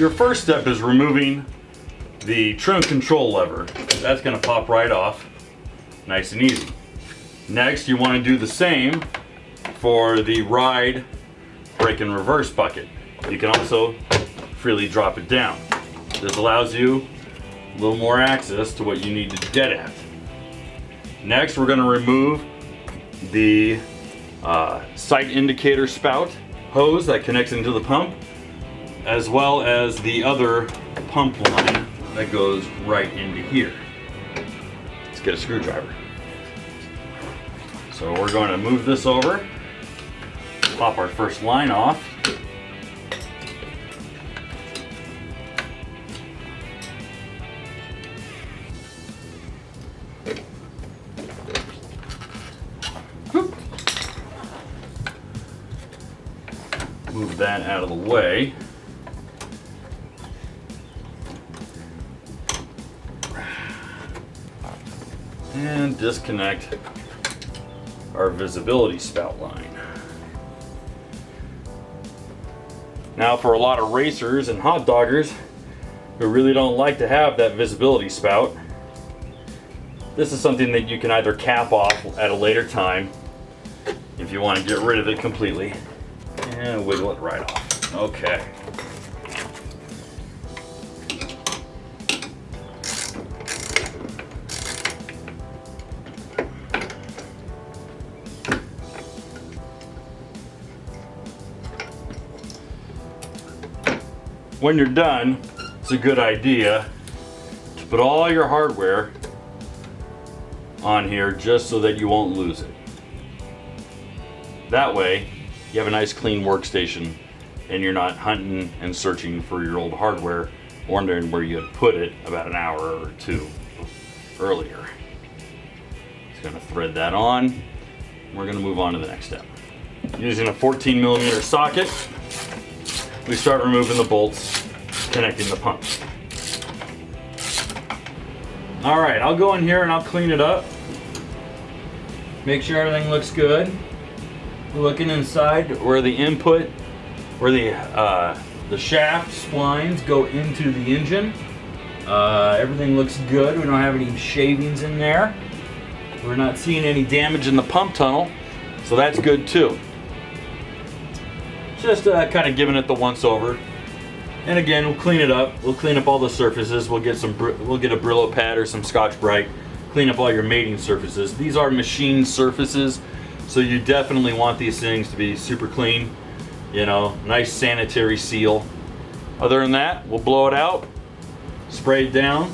your first step is removing the trim control lever. That's going to pop right off, nice and easy. Next, you want to do the same for the ride, brake, and reverse bucket. You can also freely drop it down. This allows you a little more access to what you need to get at. Next, we're going to remove the sight indicator spout hose that connects into the pump, as well as the other pump line that goes right into here. Let's get a screwdriver. So we're going to move this over, pop our first line off. Move that out of the way. And disconnect our visibility spout line. Now, for a lot of racers and hot doggers who really don't like to have that visibility spout, this is something that you can either cap off at a later time if you want to get rid of it completely, and wiggle it right off. Okay. When you're done, it's a good idea to put all your hardware on here just so that you won't lose it. That way, you have a nice clean workstation and you're not hunting and searching for your old hardware, wondering where you had put it about an hour or two earlier. Just gonna thread that on. We're gonna move on to the next step. Using a 14mm socket, we start removing the bolts connecting the pumps. All right, I'll go in here and I'll clean it up. Make sure everything looks good. Looking inside where the input, where the shaft splines go into the engine. Everything looks good. We don't have any shavings in there. We're not seeing any damage in the pump tunnel, so that's good too. Just kind of giving it the once over, and again we'll clean it up. We'll clean up all the surfaces. We'll get a Brillo pad or some Scotch-Brite. Clean up all your mating surfaces. These are machine surfaces, so you definitely want these things to be super clean. You know, nice sanitary seal. Other than that, we'll blow it out, spray it down,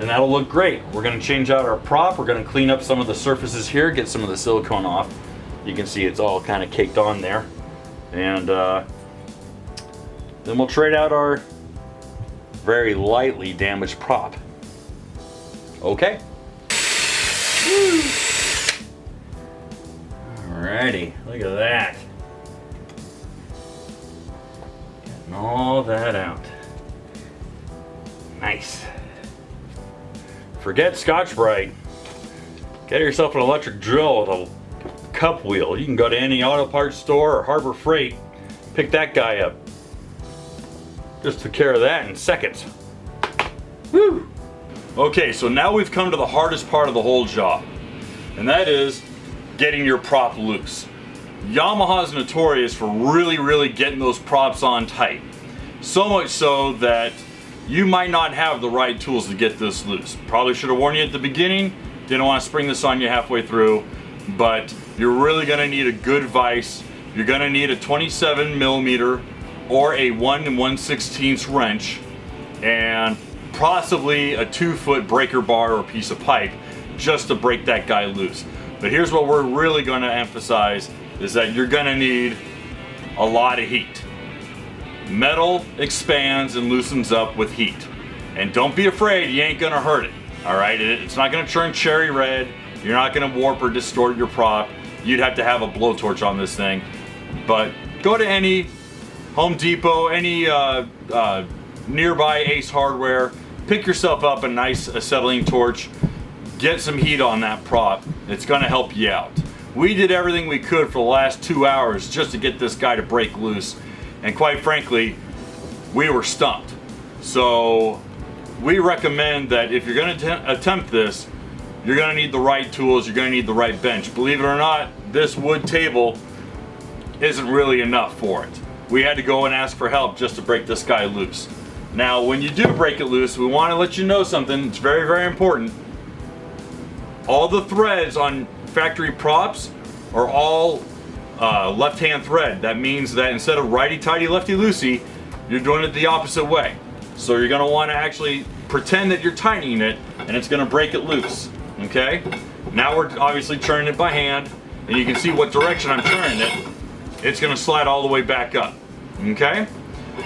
and that'll look great. We're going to change out our prop. We're going to clean up some of the surfaces here, get some of the silicone off. You can see it's all kind of caked on there. And then we'll trade out our very lightly damaged prop. Okay. Alrighty, look at that. Getting all that out. Nice. Forget Scotch-Brite. Get yourself an electric drill with a cup wheel. You can go to any auto parts store or Harbor Freight, pick that guy up. Just took care of that in seconds. Woo! Okay, so now we've come to the hardest part of the whole job, and that is getting your prop loose. Yamaha is notorious for really getting those props on tight. So much so that you might not have the right tools to get this loose. Probably should have warned you at the beginning. Didn't want to spring this on you halfway through, but you're really going to need a good vise. You're going to need a 27mm or a 1 1/16 wrench, and possibly a 2-foot breaker bar or piece of pipe just to break that guy loose. But here's what we're really going to emphasize, is that you're going to need a lot of heat. Metal expands and loosens up with heat. And don't be afraid, you ain't going to hurt it. Alright, it's not going to turn cherry red. You're not going to warp or distort your prop. You'd have to have a blowtorch on this thing. But go to any Home Depot, any nearby Ace Hardware, pick yourself up a nice acetylene torch, get some heat on that prop. It's going to help you out. We did everything we could for the last 2 hours just to get this guy to break loose, and quite frankly, we were stumped. So we recommend that if you're going to attempt this, you're going to need the right tools, you're going to need the right bench. Believe it or not, this wood table isn't really enough for it. We had to go and ask for help just to break this guy loose. Now, when you do break it loose, we want to let you know something. It's very, very important. All the threads on factory props are all left-hand thread. That means that instead of righty-tighty, lefty-loosey, you're doing it the opposite way. So you're going to want to actually pretend that you're tightening it, and it's going to break it loose. Okay? Now we're obviously turning it by hand, and you can see what direction I'm turning it. It's going to slide all the way back up. Okay?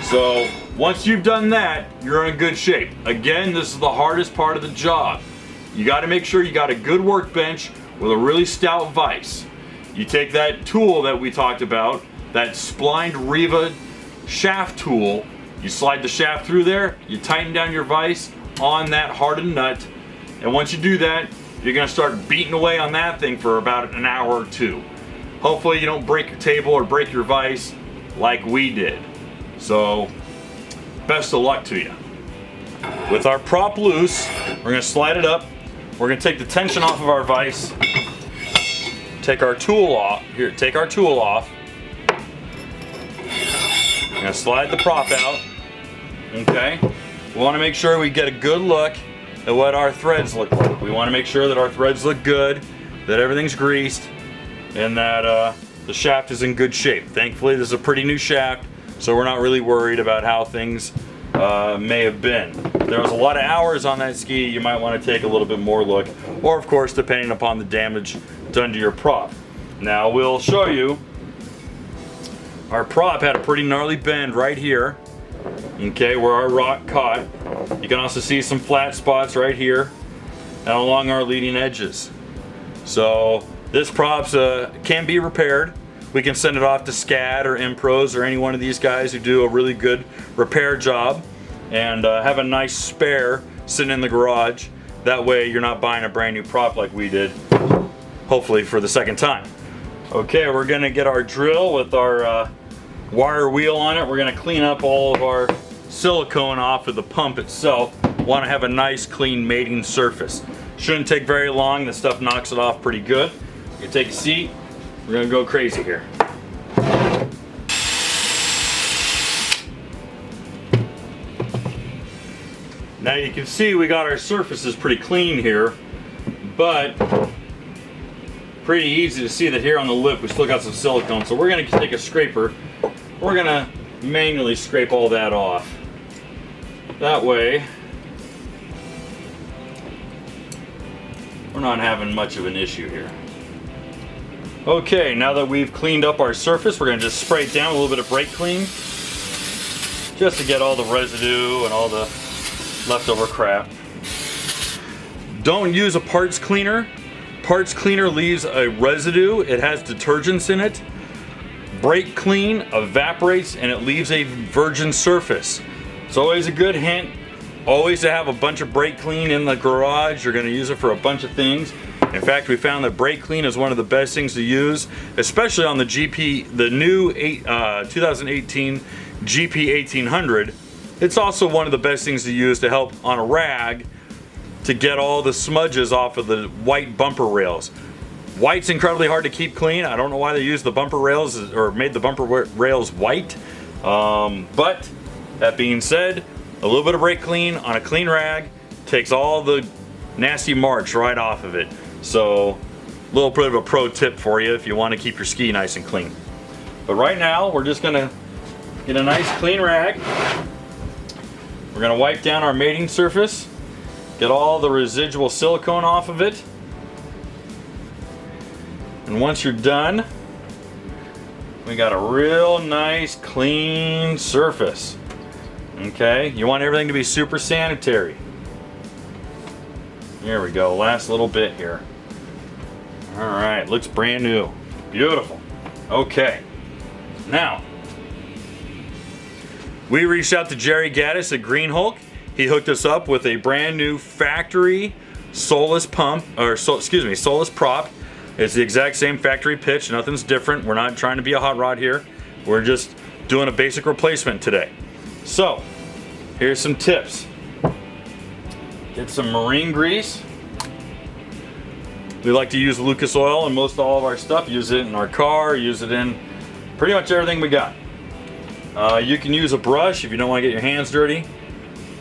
So once you've done that, you're in good shape. Again, this is the hardest part of the job. You got to make sure you got a good workbench with a really stout vise. You take that tool that we talked about, that splined RIVA shaft tool, you slide the shaft through there, you tighten down your vise on that hardened nut, and once you do that, you're going to start beating away on that thing for about an hour or two. Hopefully you don't break your table or break your vise like we did. So, best of luck to you. With our prop loose, we're going to slide it up. We're going to take the tension off of our vise. Take our tool off. Here, take our tool off. We're going to slide the prop out. Okay. We want to make sure we get a good look at what our threads look like. We want to make sure that our threads look good, that everything's greased, and that the shaft is in good shape. Thankfully, this is a pretty new shaft, so we're not really worried about how things may have been. There was a lot of hours on that ski. You might want to take a little bit more look, or of course depending upon the damage done to your prop. Now we'll show you, our prop had a pretty gnarly bend right here, okay, where our rock caught. You can also see some flat spots right here and along our leading edges. So this prop can be repaired. We can send it off to SCAD or Impros or any one of these guys who do a really good repair job, and have a nice spare sitting in the garage. That way you're not buying a brand new prop like we did, hopefully for the second time. Okay, we're gonna get our drill with our wire wheel on it. We're gonna clean up all of our silicone off of the pump itself. Want to have a nice clean mating surface. Shouldn't take very long. This stuff knocks it off pretty good. You take a seat. We're gonna go crazy here. Now you can see we got our surfaces pretty clean here, but pretty easy to see that here on the lip we still got some silicone. So we're gonna take a scraper. We're gonna manually scrape all that off. That way we're not having much of an issue here. Okay, now that we've cleaned up our surface, we're going to just spray it down with a little bit of brake clean, just to get all the residue and all the leftover crap. Don't use a parts cleaner. Parts cleaner leaves a residue. It has detergents in it. Brake clean evaporates and it leaves a virgin surface. It's always a good hint, always to have a bunch of brake clean in the garage. You're going to use it for a bunch of things. In fact, we found that brake clean is one of the best things to use, especially on the new 2018 GP1800. It's also one of the best things to use to help on a rag to get all the smudges off of the white bumper rails. White's incredibly hard to keep clean. I don't know why they used the bumper rails or made the bumper rails white. But that being said, a little bit of brake clean on a clean rag takes all the nasty marks right off of it. So a little bit of a pro tip for you if you want to keep your ski nice and clean. But right now we're just gonna get a nice clean rag. We're gonna wipe down our mating surface, get all the residual silicone off of it. And once you're done, we got a real nice clean surface. Okay, you want everything to be super sanitary. There we go, last little bit here. All right, looks brand new. Beautiful. Okay, now, we reached out to Jerry Gaddis at Green Hulk. He hooked us up with a brand new factory Solus pump, or Solus prop. It's the exact same factory pitch, nothing's different. We're not trying to be a hot rod here. We're just doing a basic replacement today. So, here's some tips. Get some marine grease. We like to use Lucas oil in most all of our stuff. Use it in our car, use it in pretty much everything we got. You can use a brush if you don't want to get your hands dirty,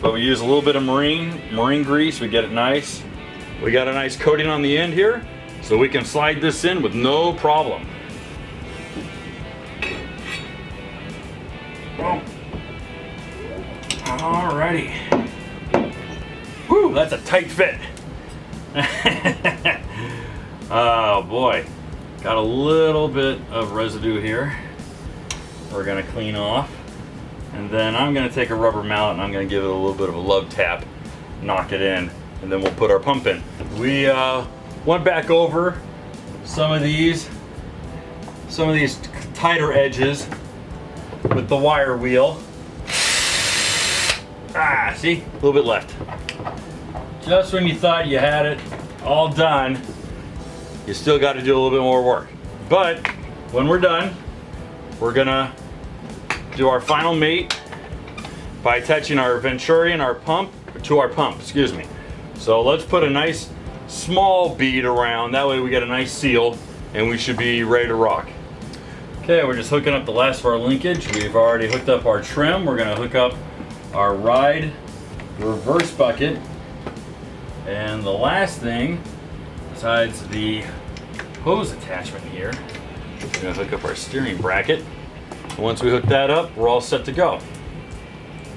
but we use a little bit of marine grease. We get it nice. We got a nice coating on the end here, so we can slide this in with no problem. Alrighty. Woo, that's a tight fit. Oh boy, got a little bit of residue here. We're gonna clean off, and then I'm gonna take a rubber mallet and I'm gonna give it a little bit of a love tap, knock it in, and then we'll put our pump in. We went back over some of these tighter edges with the wire wheel. See, a little bit left. Just when you thought you had it all done, you still got to do a little bit more work. But when we're done, we're gonna do our final mate by attaching our venturi and our pump to our pump, excuse me. So let's put a nice small bead around, that way we get a nice seal and we should be ready to rock. Okay, we're just hooking up the last of our linkage. We've already hooked up our trim. We're gonna hook up our ride reverse bucket. And the last thing, besides the hose attachment here, we're gonna hook up our steering bracket. Once we hook that up, we're all set to go.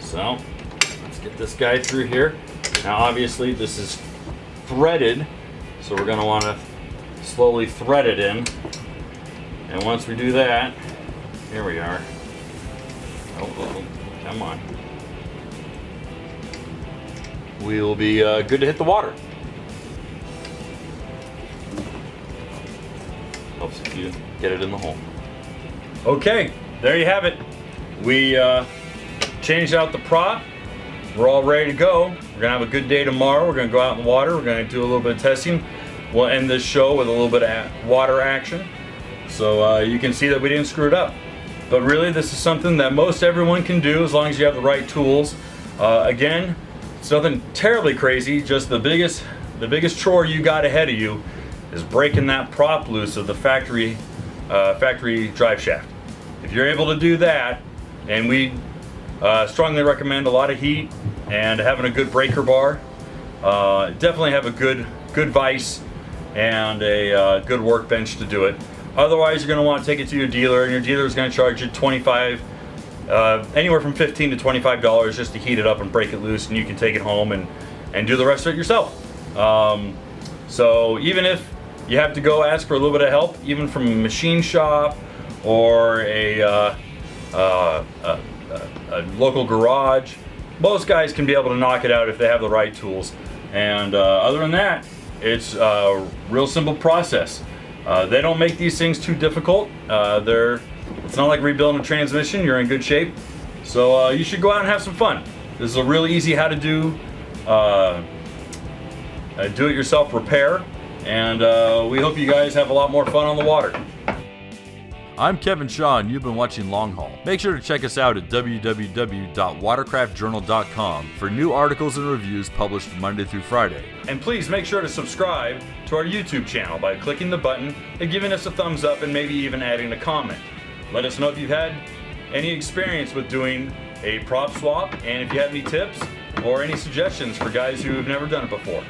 So, let's get this guy through here. Now obviously this is threaded, so we're gonna wanna slowly thread it in. And once we do that, here we are. Oh, come on. We will be good to hit the water. Helps if you get it in the hole. Okay, there you have it. We changed out the prop. We're all ready to go. We're gonna have a good day tomorrow. We're gonna go out in the water. We're gonna do a little bit of testing. We'll end this show with a little bit of water action, so you can see that we didn't screw it up. But really, this is something that most everyone can do as long as you have the right tools. Again, it's nothing terribly crazy. Just the biggest chore you got ahead of you is breaking that prop loose of the factory drive shaft. If you're able to do that, and we strongly recommend a lot of heat and having a good breaker bar, definitely have a good vise and a good workbench to do it. Otherwise, you're going to want to take it to your dealer, and your dealer is going to charge you anywhere from $15 to $25 just to heat it up and break it loose, and you can take it home and do the rest of it yourself. So even if you have to go ask for a little bit of help, even from a machine shop or a local garage, most guys can be able to knock it out if they have the right tools. And other than that, it's a real simple process. They don't make these things too difficult. It's not like rebuilding a transmission. You're in good shape. So you should go out and have some fun. This is a really easy how to do do-it-yourself repair. And we hope you guys have a lot more fun on the water. I'm Kevin Shaw, and you've been watching Long Haul. Make sure to check us out at www.watercraftjournal.com for new articles and reviews published Monday through Friday. And please make sure to subscribe to our YouTube channel by clicking the button and giving us a thumbs up and maybe even adding a comment. Let us know if you've had any experience with doing a prop swap, and if you have any tips or any suggestions for guys who have never done it before.